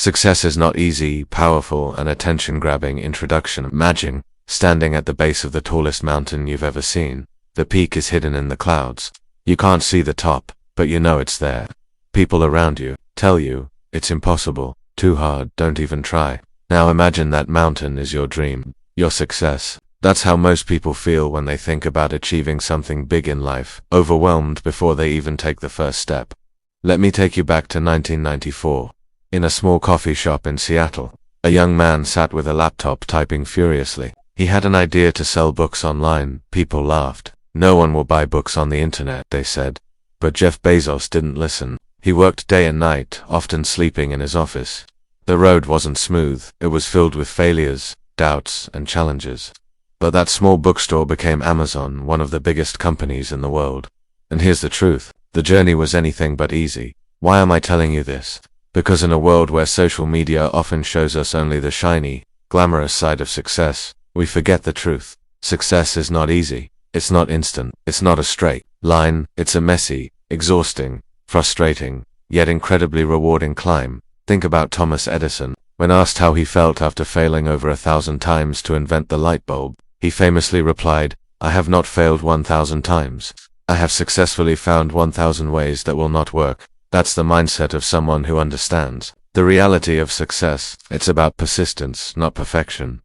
Success is not easy, powerful, and attention-grabbing introduction. Imagine standing at the base of the tallest mountain you've ever seen. The peak is hidden in the clouds. You can't see the top, but you know it's there. People around you tell you, it's impossible, too hard, don't even try. Now imagine that mountain is your dream, your success. That's how most people feel when they think about achieving something big in life, overwhelmed before they even take the first step. Let me take you back to 1994. In a small coffee shop in Seattle, a young man sat with a laptop typing furiously. He had an idea to sell books online. People laughed. No one will buy books on the internet, they said. But Jeff Bezos didn't listen. He worked day and night, often sleeping in his office. The road wasn't smooth. It was filled with failures, doubts, and challenges. But that small bookstore became Amazon, one of the biggest companies in the world. And here's the truth. The journey was anything but easy. Why am I telling you this? Because in a world where social media often shows us only the shiny, glamorous side of success, we forget the truth. Success is not easy. It's not instant. It's not a straight line. It's a messy, exhausting, frustrating, yet incredibly rewarding climb. Think about Thomas Edison. When asked how he felt after failing over 1,000 times to invent the light bulb, he famously replied, "I have not failed 1,000 times. I have successfully found 1,000 ways that will not work." That's the mindset of someone who understands the reality of success. It's about persistence, not perfection.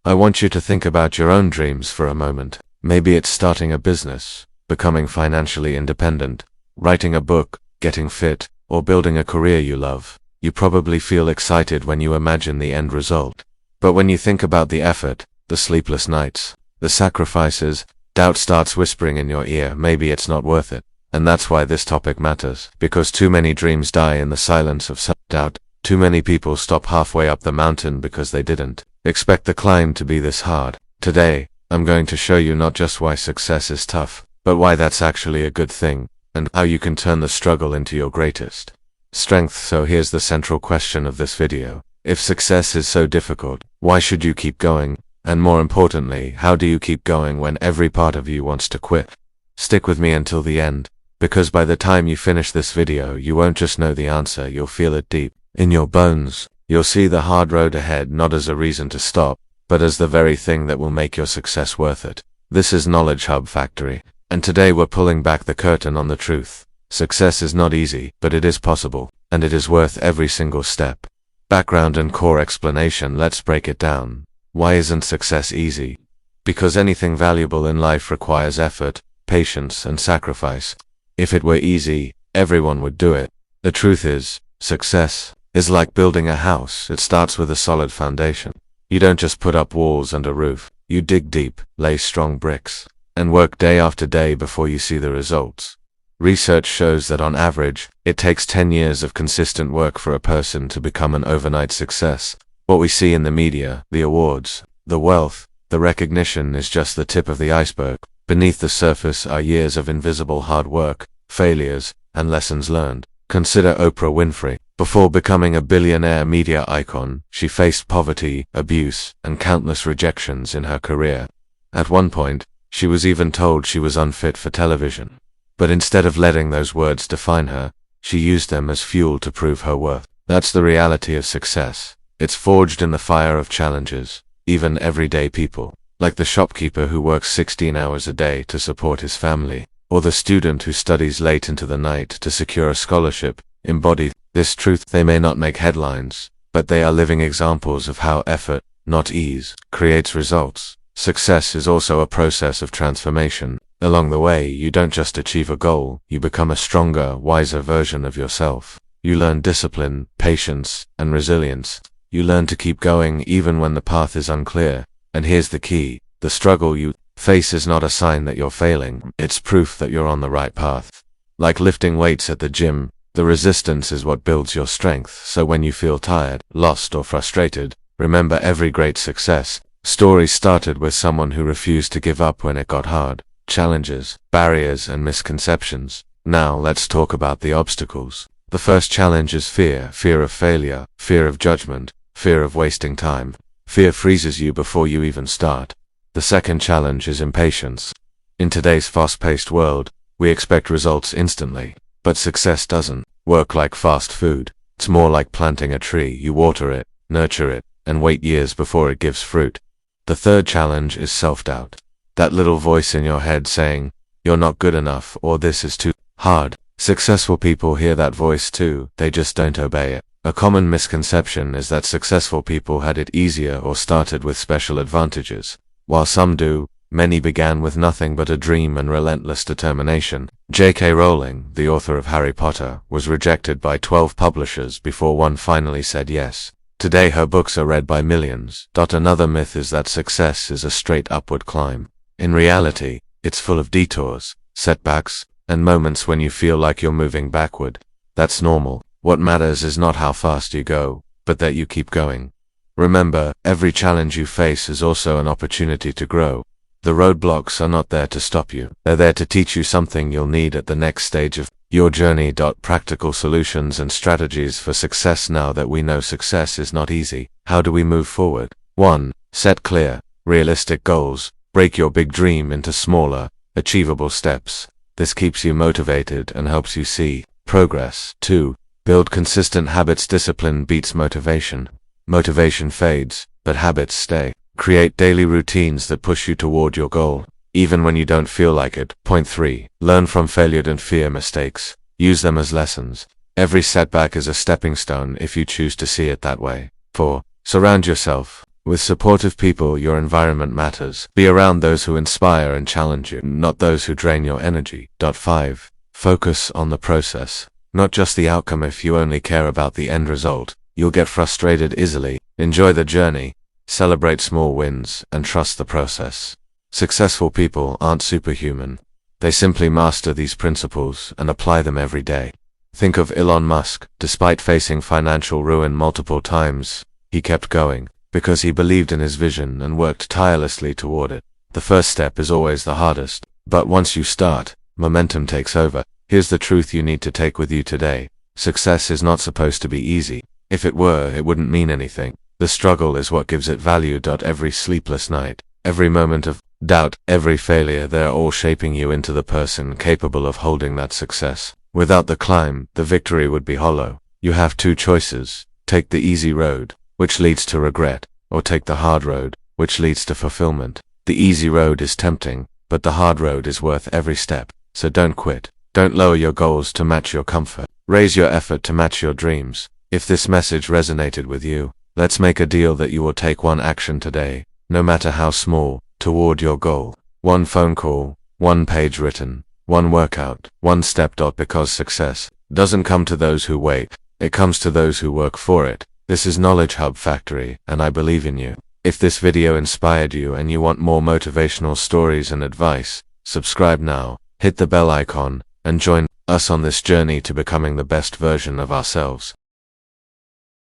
I want you to think about your own dreams for a moment. Maybe it's starting a business, becoming financially independent, writing a book, getting fit, or building a career you love. You probably feel excited when you imagine the end result. But when you think about the effort, the sleepless nights, the sacrifices, doubt starts whispering in your ear, maybe it's not worth it. And that's why this topic matters, because too many dreams die in the silence of self-doubt. Too many people stop halfway up the mountain because they didn't expect the climb to be this hard. Today, I'm going to show you not just why success is tough, but why that's actually a good thing, and how you can turn the struggle into your greatest strength. So here's the central question of this video. If success is so difficult, why should you keep going? And more importantly, how do you keep going when every part of you wants to quit? Stick with me until the end, because by the time you finish this video, you won't just know the answer, you'll feel it deep in your bones. You'll see the hard road ahead not as a reason to stop, but as the very thing that will make your success worth it. This is Knowledge Hub Factory, and today we're pulling back the curtain on the truth. Success is not easy, but it is possible, and it is worth every single step. Background and core explanation. Let's break it down. Why isn't success easy? Because anything valuable in life requires effort, patience, and sacrifice. If it were easy, everyone would do it. The truth is, success is like building a house. It starts with a solid foundation. You don't just put up walls and a roof. You dig deep, lay strong bricks, and work day after day before you see the results. Research shows that on average, it takes 10 years of consistent work for a person to become an overnight success. What we see in the media, the awards, the wealth, the recognition is just the tip of the iceberg. Beneath the surface are years of invisible hard work, failures, and lessons learned. Consider Oprah Winfrey. Before becoming a billionaire media icon, she faced poverty, abuse, and countless rejections in her career. At one point, she was even told she was unfit for television. But instead of letting those words define her, she used them as fuel to prove her worth. That's the reality of success. It's forged in the fire of challenges. Even everyday people, like the shopkeeper who works 16 hours a day to support his family, or the student who studies late into the night to secure a scholarship, embody this truth. They may not make headlines, but they are living examples of how effort, not ease, creates results. Success is also a process of transformation. Along the way, you don't just achieve a goal, you become a stronger, wiser version of yourself. You learn discipline, patience, and resilience. You learn to keep going even when the path is unclear. And here's the key. The struggle you face is not a sign that you're failing. It's proof that you're on the right path. Like lifting weights at the gym, the resistance is what builds your strength. So when you feel tired, lost, or frustrated, remember every great success story started with someone who refused to give up when it got hard. Challenges, barriers, and misconceptions. Now let's talk about the obstacles. The first challenge is fear. Fear of failure, fear of judgment, fear of wasting time. Fear freezes you before you even start. The second challenge is impatience. In today's fast-paced world, we expect results instantly, but success doesn't work like fast food. It's more like planting a tree. You water it, nurture it, and wait years before it gives fruit. The third challenge is self-doubt. That little voice in your head saying, "You're not good enough," or "This is too hard." Successful people hear that voice too, they just don't obey it. A common misconception is that successful people had it easier or started with special advantages. While some do, many began with nothing but a dream and relentless determination. J.K. Rowling, the author of Harry Potter, was rejected by 12 publishers before one finally said yes. Today her books are read by millions. Another myth is that success is a straight upward climb. In reality, it's full of detours, setbacks, and moments when you feel like you're moving backward. That's normal. What matters is not how fast you go, but that you keep going. Remember, every challenge you face is also an opportunity to grow. The roadblocks are not there to stop you. They're there to teach you something you'll need at the next stage of your journey. Practical solutions and strategies for success. Now that we know success is not easy, how do we move forward? 1. Set clear, realistic goals. Break your big dream into smaller, achievable steps. This keeps you motivated and helps you see progress. 2. Build consistent habits. Discipline beats motivation. Motivation fades, but habits stay. Create daily routines that push you toward your goal, even when you don't feel like it. 3. Learn from failure and fear mistakes. Use them as lessons. Every setback is a stepping stone if you choose to see it that way. 4. Surround yourself with supportive people. Your environment matters. Be around those who inspire and challenge you, not those who drain your energy. 5. Focus on the process, not just the outcome. If you only care about the end result, you'll get frustrated easily. Enjoy the journey, celebrate small wins, and trust the process. Successful people aren't superhuman. They simply master these principles and apply them every day. Think of Elon Musk. Despite facing financial ruin multiple times, he kept going because he believed in his vision and worked tirelessly toward it. The first step is always the hardest, but once you start, momentum takes over. Here's the truth you need to take with you today. Success is not supposed to be easy. If it were, it wouldn't mean anything. The struggle is what gives it value. Every sleepless night, every moment of doubt, every failure, they're all shaping you into the person capable of holding that success. Without the climb, the victory would be hollow. You have two choices. Take the easy road, which leads to regret, or take the hard road, which leads to fulfillment. The easy road is tempting, but the hard road is worth every step. So don't quit. Don't lower your goals to match your comfort. Raise your effort to match your dreams. If this message resonated with you, let's make a deal that you will take one action today, no matter how small, toward your goal. One phone call, one page written, one workout, one step. Because success doesn't come to those who wait, it comes to those who work for it. This is Knowledge Hub Factory, and I believe in you. If this video inspired you and you want more motivational stories and advice, subscribe now, hit the bell icon, and join us on this journey to becoming the best version of ourselves.